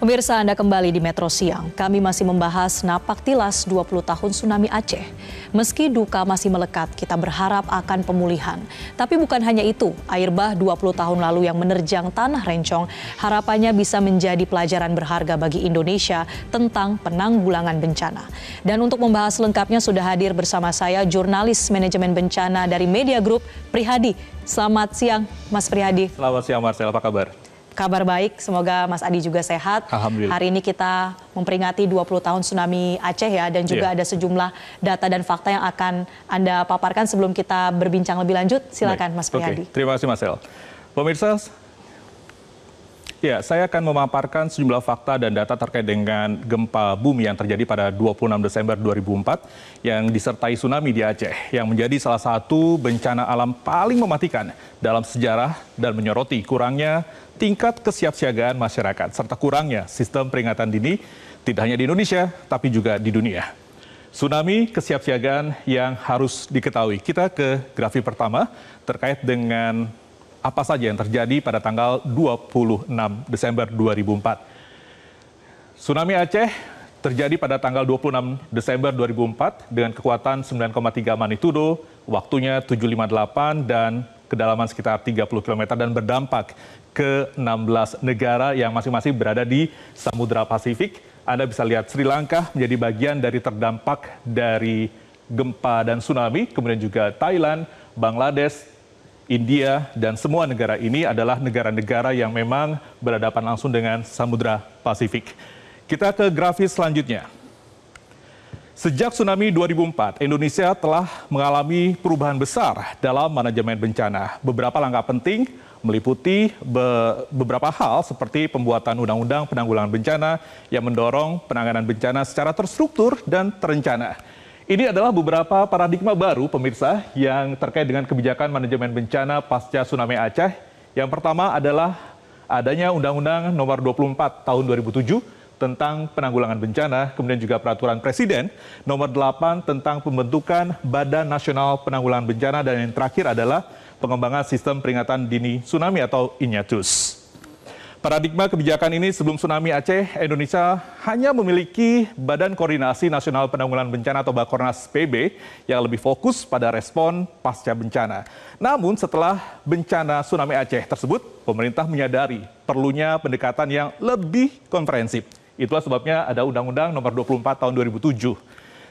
Pemirsa, Anda kembali di Metro Siang. Kami masih membahas napak tilas 20 tahun tsunami Aceh. Meski duka masih melekat, kita berharap akan pemulihan. Tapi bukan hanya itu, air bah 20 tahun lalu yang menerjang Tanah Rencong harapannya bisa menjadi pelajaran berharga bagi Indonesia tentang penanggulangan bencana. Dan untuk membahas lengkapnya sudah hadir bersama saya jurnalis manajemen bencana dari Media Group, Prihadi. Selamat siang, Mas Prihadi. Selamat siang, Marcel. Apa kabar? Kabar baik, semoga Mas Adi juga sehat. Alhamdulillah. Hari ini kita memperingati 20 tahun tsunami Aceh ya, dan juga ada sejumlah data dan fakta yang akan Anda paparkan sebelum kita berbincang lebih lanjut. Silakan Mas Prihadi. Terima kasih Marcel. Pemirsa, saya akan memaparkan sejumlah fakta dan data terkait dengan gempa bumi yang terjadi pada 26 Desember 2004 yang disertai tsunami di Aceh, yang menjadi salah satu bencana alam paling mematikan dalam sejarah dan menyoroti kurangnya tingkat kesiapsiagaan masyarakat serta kurangnya sistem peringatan dini tidak hanya di Indonesia tapi juga di dunia. Tsunami kesiapsiagaan yang harus diketahui. Kita ke grafik pertama terkait dengan apa saja yang terjadi pada tanggal 26 Desember 2004. Tsunami Aceh terjadi pada tanggal 26 Desember 2004 dengan kekuatan 9,3 magnitudo, waktunya 758 dan kedalaman sekitar 30 km dan berdampak ke 16 negara yang masing-masing berada di Samudra Pasifik. Anda bisa lihat Sri Lanka menjadi bagian dari terdampak dari gempa dan tsunami, kemudian juga Thailand, Bangladesh, India, dan semua negara ini adalah negara-negara yang memang berhadapan langsung dengan Samudra Pasifik. Kita ke grafis selanjutnya. Sejak tsunami 2004, Indonesia telah mengalami perubahan besar dalam manajemen bencana. Beberapa langkah penting meliputi beberapa hal seperti pembuatan undang-undang penanggulangan bencana yang mendorong penanganan bencana secara terstruktur dan terencana. Ini adalah beberapa paradigma baru, pemirsa, yang terkait dengan kebijakan manajemen bencana pasca tsunami Aceh. Yang pertama adalah adanya Undang-Undang Nomor 24 Tahun 2007 tentang penanggulangan bencana, kemudian juga Peraturan Presiden Nomor 8 tentang pembentukan Badan Nasional Penanggulangan Bencana, dan yang terakhir adalah pengembangan sistem peringatan dini tsunami atau INATUS. Paradigma kebijakan ini sebelum tsunami Aceh, Indonesia hanya memiliki Badan Koordinasi Nasional Penanggulangan Bencana atau Bakornas PB yang lebih fokus pada respon pasca bencana. Namun setelah bencana tsunami Aceh tersebut, pemerintah menyadari perlunya pendekatan yang lebih komprehensif. Itulah sebabnya ada Undang-Undang Nomor 24 Tahun 2007.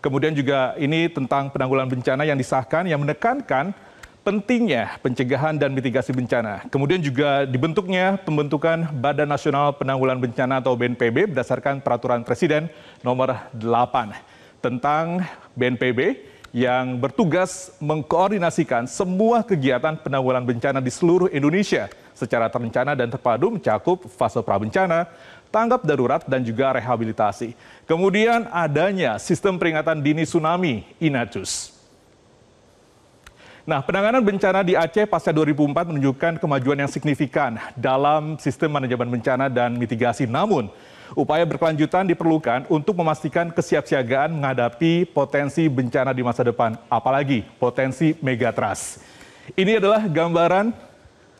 Kemudian juga ini tentang penanggulangan bencana yang disahkan yang menekankan pentingnya pencegahan dan mitigasi bencana. Kemudian juga dibentuknya pembentukan Badan Nasional Penanggulangan Bencana atau BNPB berdasarkan Peraturan Presiden Nomor 8 tentang BNPB yang bertugas mengkoordinasikan semua kegiatan penanggulangan bencana di seluruh Indonesia secara terencana dan terpadu mencakup fase prabencana, tanggap darurat, dan juga rehabilitasi. Kemudian adanya sistem peringatan dini tsunami INATUS. Nah, penanganan bencana di Aceh pasca 2004 menunjukkan kemajuan yang signifikan dalam sistem manajemen bencana dan mitigasi. Namun, upaya berkelanjutan diperlukan untuk memastikan kesiapsiagaan menghadapi potensi bencana di masa depan, apalagi potensi megatrust. Ini adalah gambaran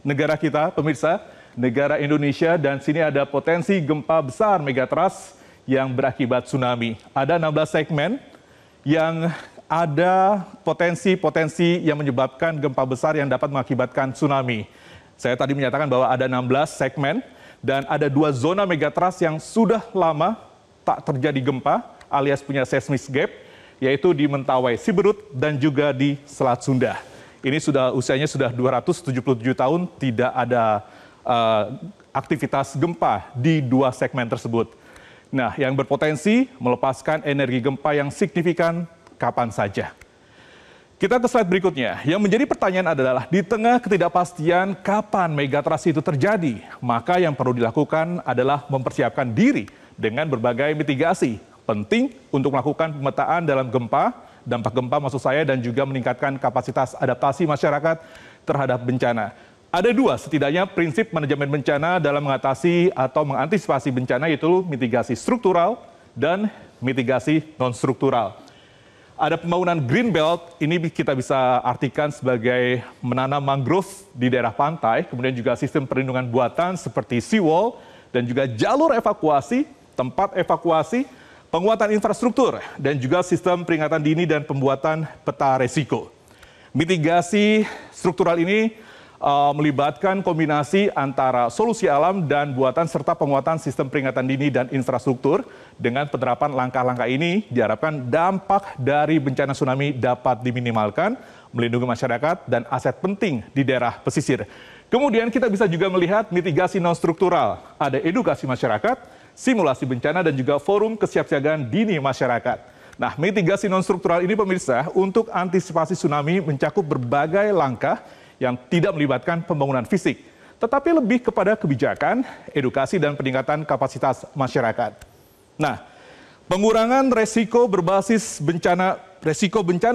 negara kita, pemirsa, negara Indonesia, dan sini ada potensi gempa besar megatrust yang berakibat tsunami. Ada 16 segmen yang ada potensi-potensi yang menyebabkan gempa besar yang dapat mengakibatkan tsunami. Saya tadi menyatakan bahwa ada 16 segmen dan ada 2 zona megatrust yang sudah lama tak terjadi gempa alias punya seismic gap, yaitu di Mentawai, Siberut, dan juga di Selat Sunda. Ini usianya sudah 277 tahun, tidak ada aktivitas gempa di 2 segmen tersebut. Nah, yang berpotensi melepaskan energi gempa yang signifikan kapan saja. Kita ke slide berikutnya. Yang menjadi pertanyaan adalah di tengah ketidakpastian kapan megatrust itu terjadi, maka yang perlu dilakukan adalah mempersiapkan diri dengan berbagai mitigasi. Penting untuk melakukan pemetaan dalam gempa, dampak gempa maksud saya, dan juga meningkatkan kapasitas adaptasi masyarakat terhadap bencana. Ada 2 setidaknya prinsip manajemen bencana dalam mengatasi atau mengantisipasi bencana, yaitu mitigasi struktural dan mitigasi non-struktural. Ada pembangunan green belt, ini kita bisa artikan sebagai menanam mangrove di daerah pantai, kemudian juga sistem perlindungan buatan seperti seawall dan juga jalur evakuasi, tempat evakuasi, penguatan infrastruktur, dan juga sistem peringatan dini dan pembuatan peta resiko. Mitigasi struktural ini melibatkan kombinasi antara solusi alam dan buatan serta penguatan sistem peringatan dini dan infrastruktur. Dengan penerapan langkah-langkah ini diharapkan dampak dari bencana tsunami dapat diminimalkan, melindungi masyarakat dan aset penting di daerah pesisir. Kemudian kita bisa juga melihat mitigasi non-struktural, ada edukasi masyarakat, simulasi bencana, dan juga forum kesiapsiagaan dini masyarakat. Nah, mitigasi non-struktural ini pemirsa untuk antisipasi tsunami mencakup berbagai langkah yang tidak melibatkan pembangunan fisik, tetapi lebih kepada kebijakan, edukasi, dan peningkatan kapasitas masyarakat. Nah, pengurangan resiko bencana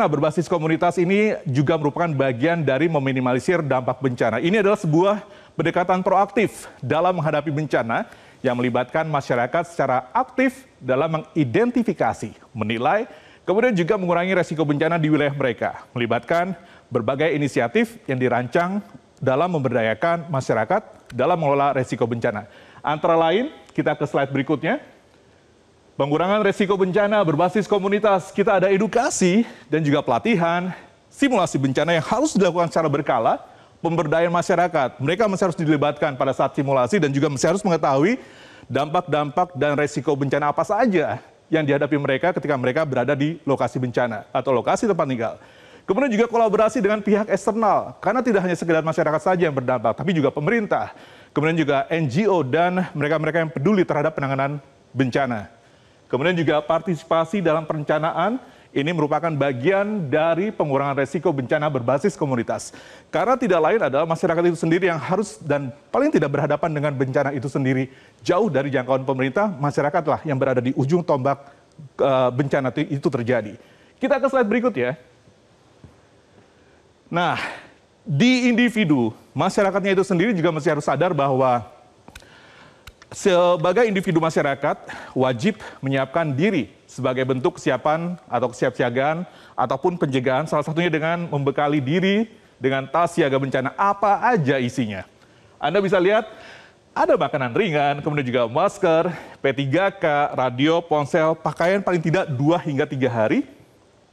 berbasis komunitas ini juga merupakan bagian dari meminimalisir dampak bencana. Ini adalah sebuah pendekatan proaktif dalam menghadapi bencana yang melibatkan masyarakat secara aktif dalam mengidentifikasi, menilai, kemudian juga mengurangi resiko bencana di wilayah mereka, melibatkan berbagai inisiatif yang dirancang dalam memberdayakan masyarakat dalam mengelola resiko bencana. Antara lain, kita ke slide berikutnya. Pengurangan resiko bencana berbasis komunitas, kita ada edukasi dan juga pelatihan, simulasi bencana yang harus dilakukan secara berkala, pemberdayaan masyarakat. Mereka masih harus dilibatkan pada saat simulasi dan juga masih harus mengetahui dampak-dampak dan resiko bencana apa saja yang dihadapi mereka ketika mereka berada di lokasi bencana atau lokasi tempat tinggal. Kemudian juga kolaborasi dengan pihak eksternal, karena tidak hanya sekedar masyarakat saja yang berdampak, tapi juga pemerintah, kemudian juga NGO dan mereka-mereka yang peduli terhadap penanganan bencana. Kemudian juga partisipasi dalam perencanaan, ini merupakan bagian dari pengurangan resiko bencana berbasis komunitas. Karena tidak lain adalah masyarakat itu sendiri yang harus dan paling tidak berhadapan dengan bencana itu sendiri. Jauh dari jangkauan pemerintah, masyarakatlah yang berada di ujung tombak bencana itu terjadi. Kita ke slide berikut ya. Nah, di individu, masyarakatnya itu sendiri juga masih harus sadar bahwa sebagai individu masyarakat wajib menyiapkan diri sebagai bentuk kesiapan atau kesiapsiagaan ataupun pencegahan, salah satunya dengan membekali diri dengan tas siaga bencana apa aja isinya. Anda bisa lihat ada makanan ringan, kemudian juga masker, P3K, radio, ponsel, pakaian paling tidak 2 hingga 3 hari,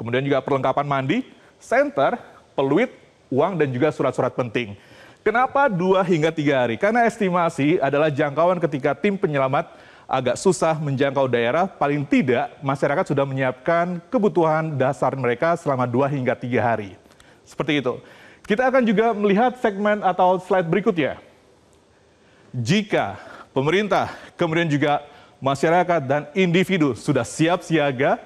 kemudian juga perlengkapan mandi, senter, peluit, uang, dan juga surat-surat penting. Kenapa 2 hingga 3 hari? Karena estimasi adalah jangkauan ketika tim penyelamat agak susah menjangkau daerah, paling tidak masyarakat sudah menyiapkan kebutuhan dasar mereka selama 2 hingga 3 hari. Seperti itu. Kita akan juga melihat segmen atau slide berikutnya. Jika pemerintah, kemudian juga masyarakat dan individu sudah siap siaga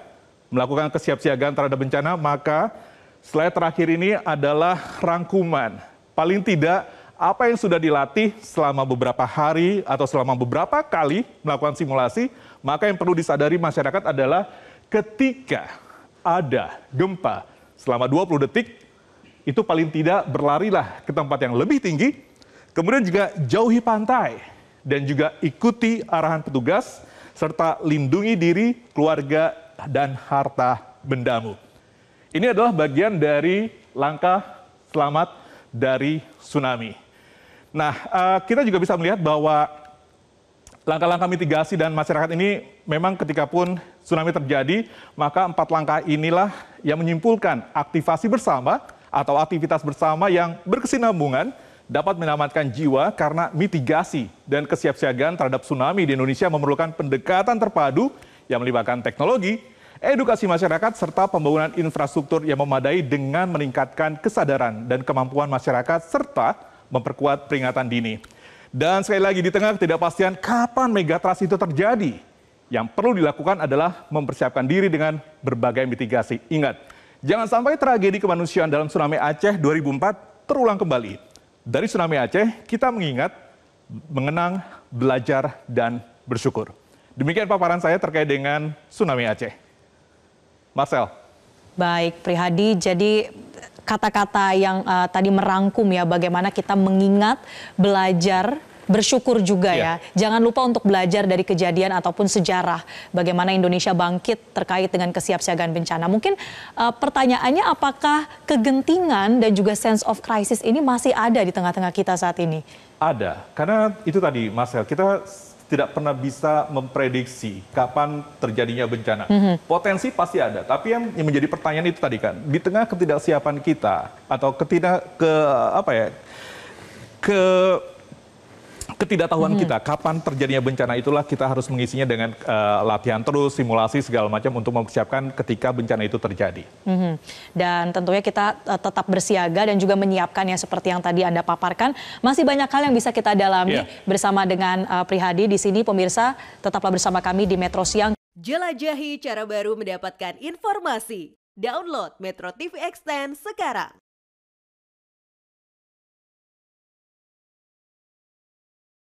melakukan kesiapsiagaan terhadap bencana, maka slide terakhir ini adalah rangkuman. Paling tidak, apa yang sudah dilatih selama beberapa hari atau selama beberapa kali melakukan simulasi, maka yang perlu disadari masyarakat adalah ketika ada gempa selama 20 detik, itu paling tidak berlarilah ke tempat yang lebih tinggi, kemudian juga jauhi pantai, dan juga ikuti arahan petugas, serta lindungi diri, keluarga, dan harta bendamu. Ini adalah bagian dari langkah selamat dari tsunami. Nah, kita juga bisa melihat bahwa langkah-langkah mitigasi dan masyarakat ini memang ketika pun tsunami terjadi, maka 4 langkah inilah yang menyimpulkan aktivasi bersama atau aktivitas bersama yang berkesinambungan dapat menyelamatkan jiwa karena mitigasi dan kesiapsiagaan terhadap tsunami di Indonesia memerlukan pendekatan terpadu yang melibatkan teknologi, edukasi masyarakat, serta pembangunan infrastruktur yang memadai dengan meningkatkan kesadaran dan kemampuan masyarakat, serta memperkuat peringatan dini. Dan sekali lagi, di tengah ketidakpastian kapan megatrust itu terjadi, yang perlu dilakukan adalah mempersiapkan diri dengan berbagai mitigasi. Ingat, jangan sampai tragedi kemanusiaan dalam tsunami Aceh 2004 terulang kembali. Dari tsunami Aceh, kita mengingat, mengenang, belajar, dan bersyukur. Demikian paparan saya terkait dengan tsunami Aceh. Marcel. Baik, Prihadi. Jadi kata-kata yang tadi merangkum ya bagaimana kita mengingat, belajar, bersyukur juga ya. Jangan lupa untuk belajar dari kejadian ataupun sejarah bagaimana Indonesia bangkit terkait dengan kesiapsiagaan bencana. Mungkin pertanyaannya apakah kegentingan dan juga sense of crisis ini masih ada di tengah-tengah kita saat ini? Ada, karena itu tadi Marcel, kita tidak pernah bisa memprediksi kapan terjadinya bencana. Potensi pasti ada, tapi yang menjadi pertanyaan itu tadi kan, di tengah ketidaksiapan kita atau ketidaktahuan kita kapan terjadinya bencana, itulah kita harus mengisinya dengan latihan terus, simulasi segala macam untuk mempersiapkan ketika bencana itu terjadi. Dan tentunya kita tetap bersiaga dan juga menyiapkan yang seperti yang tadi Anda paparkan. Masih banyak hal yang bisa kita dalami bersama dengan Prihadi di sini. Pemirsa, tetaplah bersama kami di Metro Siang. Jelajahi cara baru mendapatkan informasi. Download Metro TV Extend sekarang.